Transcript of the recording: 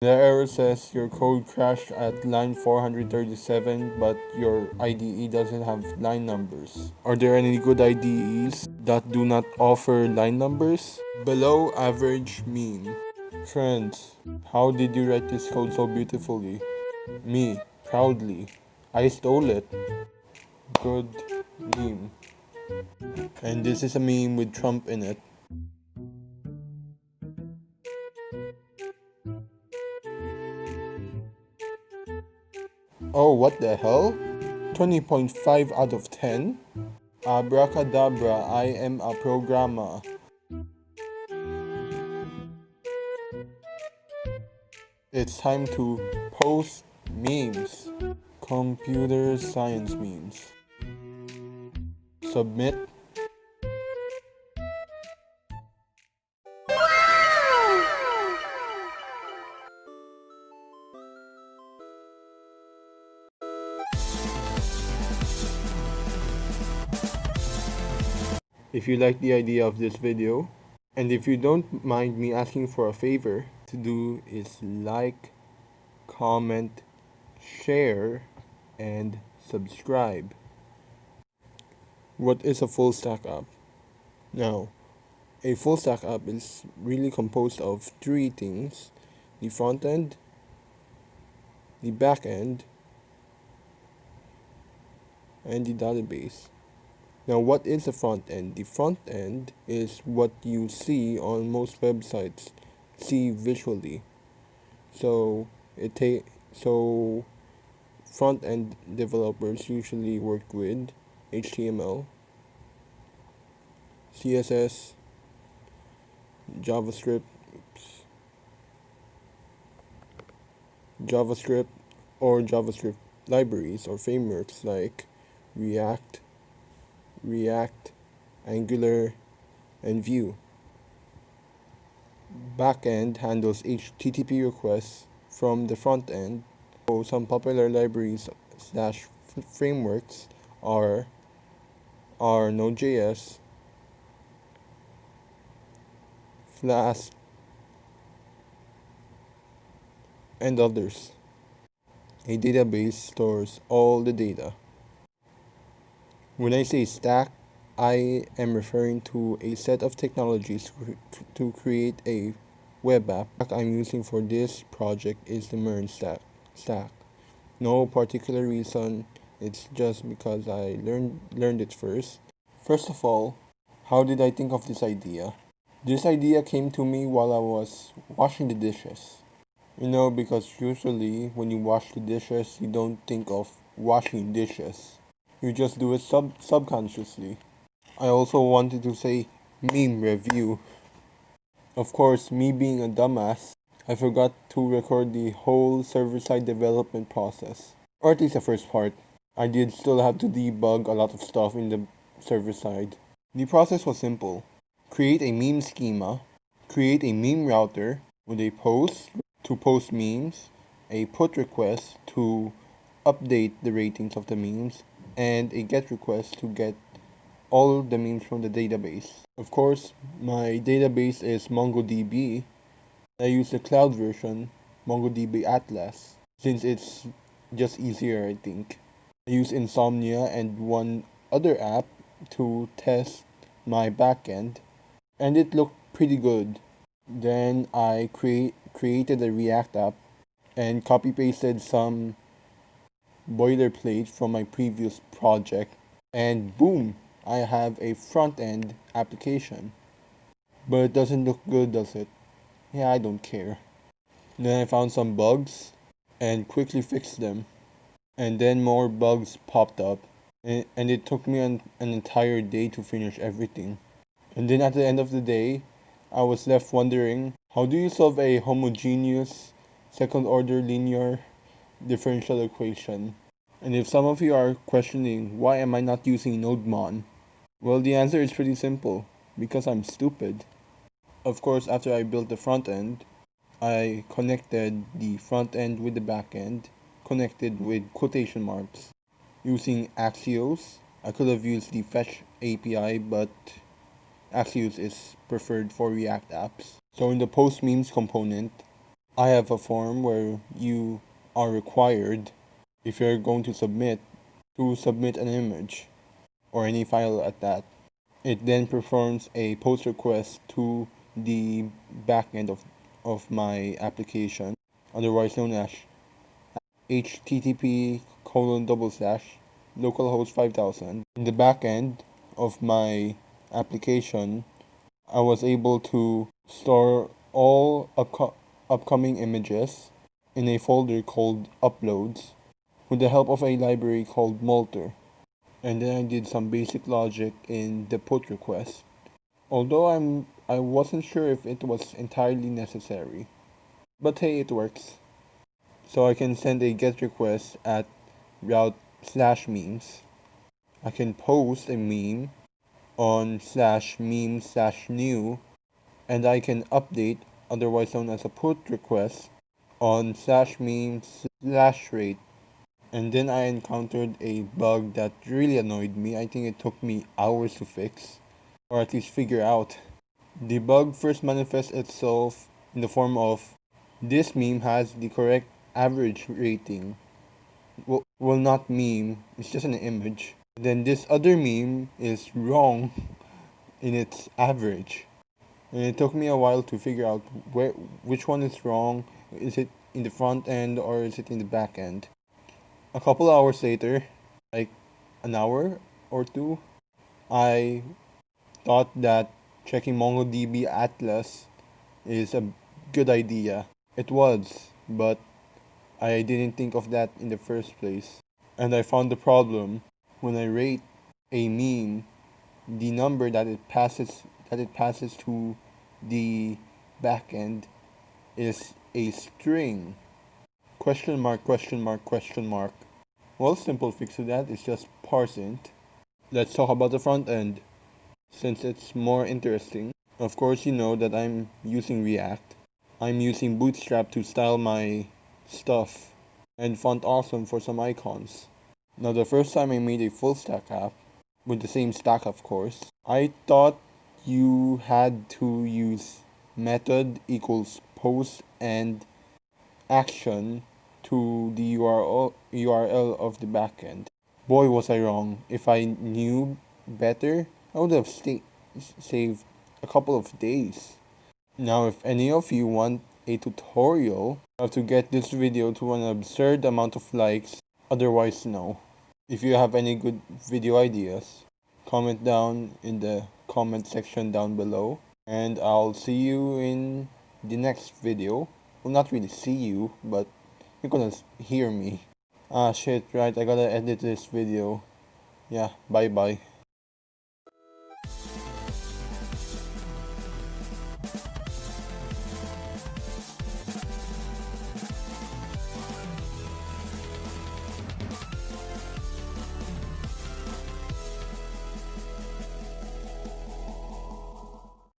The error says your code crashed at line 437, but your IDE doesn't have line numbers. Are there any good IDEs that do not offer line numbers? Below average meme. Friends, how did you write this code so beautifully? Me, proudly. I stole it. Good meme. And this is a meme with Trump in it. Oh, what the hell? 20.5 out of 10? Abracadabra, I am a programmer. It's time to post memes. Computer science memes. Submit. If you like the idea of this video, and if you don't mind me asking for a favor, to do is like, comment, share, and subscribe. What is a full stack app? Now, a full stack app is really composed of three things: the front end, the back end, and the database. Now, what is the front end? The front end is what you see on most websites, see visually. So front end developers usually work with HTML, CSS, JavaScript, or JavaScript libraries or frameworks like React, Angular, and Vue. Backend handles HTTP requests from the front end. So some popular libraries / frameworks are Node.js, Flask, and others. A database stores all the data. When I say stack, I am referring to a set of technologies to create a web app. The stack I'm using for this project is the MERN stack. No particular reason, it's just because I learned it first. First of all, how did I think of this idea? This idea came to me while I was washing the dishes. Because usually when you wash the dishes, you don't think of washing dishes. You just do it subconsciously. I also wanted to say meme review. Of course, me being a dumbass, I forgot to record the whole server-side development process. Or at least the first part. I did still have to debug a lot of stuff in the server side. The process was simple. Create a meme schema, create a meme router with a post to post memes, a put request to update the ratings of the memes, and a get request to get all the memes from the database. Of course, my database is MongoDB. I use the cloud version, MongoDB Atlas, since it's just easier, I think. I use Insomnia and one other app to test my backend, and it looked pretty good. Then I created a React app and copy pasted some boilerplate from my previous project, and boom, I have a front end application. But it doesn't look good, does it? Yeah, I don't care. Then I found some bugs and quickly fixed them. And then more bugs popped up, and it took me an entire day to finish everything. And then at the end of the day, I was left wondering, how do you solve a homogeneous second order linear differential equation? And if some of you are questioning, why am I not using NodeMon? Well, the answer is pretty simple, because I'm stupid. Of course, after I built the front end, I connected the front end with the back end, connected with quotation marks. Using Axios, I could have used the Fetch API, but Axios is preferred for React apps. So in the post memes component, I have a form where you are required, if you're going to submit an image or any file at that. It then performs a post request to the backend of my application, otherwise known as http:// localhost 5000. In the backend of my application, I was able to store all upcoming images in a folder called uploads with the help of a library called Molter. And then I did some basic logic in the put request. Although I wasn't sure if it was entirely necessary. But hey, it works. So I can send a get request at route/memes. I can post a meme on /meme/new, and I can update, otherwise known as a put request, on /meme/rate. And then I encountered a bug that really annoyed me. I think it took me hours to fix, or at least figure out. The bug first manifests itself in the form of this meme has the correct average rating. Well, not meme, it's just an image. Then this other meme is wrong in its average. And it took me a while to figure out which one is wrong. Is it in the front end or is it in the back end? A couple hours later, like an hour or two, I thought that checking MongoDB Atlas is a good idea. It was, but I didn't think of that in the first place. And I found the problem when I rate a meme, the number that it passes to the backend is a string. Question mark, question mark, question mark. Well, simple fix to that is just parse int. Let's talk about the front end, since it's more interesting. Of course, you know that I'm using React. I'm using Bootstrap to style my stuff, and Font Awesome for some icons. Now, the first time I made a full stack app, with the same stack of course, I thought you had to use method equals post and action to the URL of the backend. Boy, was I wrong. If I knew better, I would have saved a couple of days. Now, if any of you want a tutorial how to get this video to an absurd amount of likes, otherwise no. If you have any good video ideas, comment down in the comment section down below, and I'll see you in the next video. Well, not really see you, but you're gonna hear me. Ah shit, right, I gotta edit this video. Yeah, bye bye.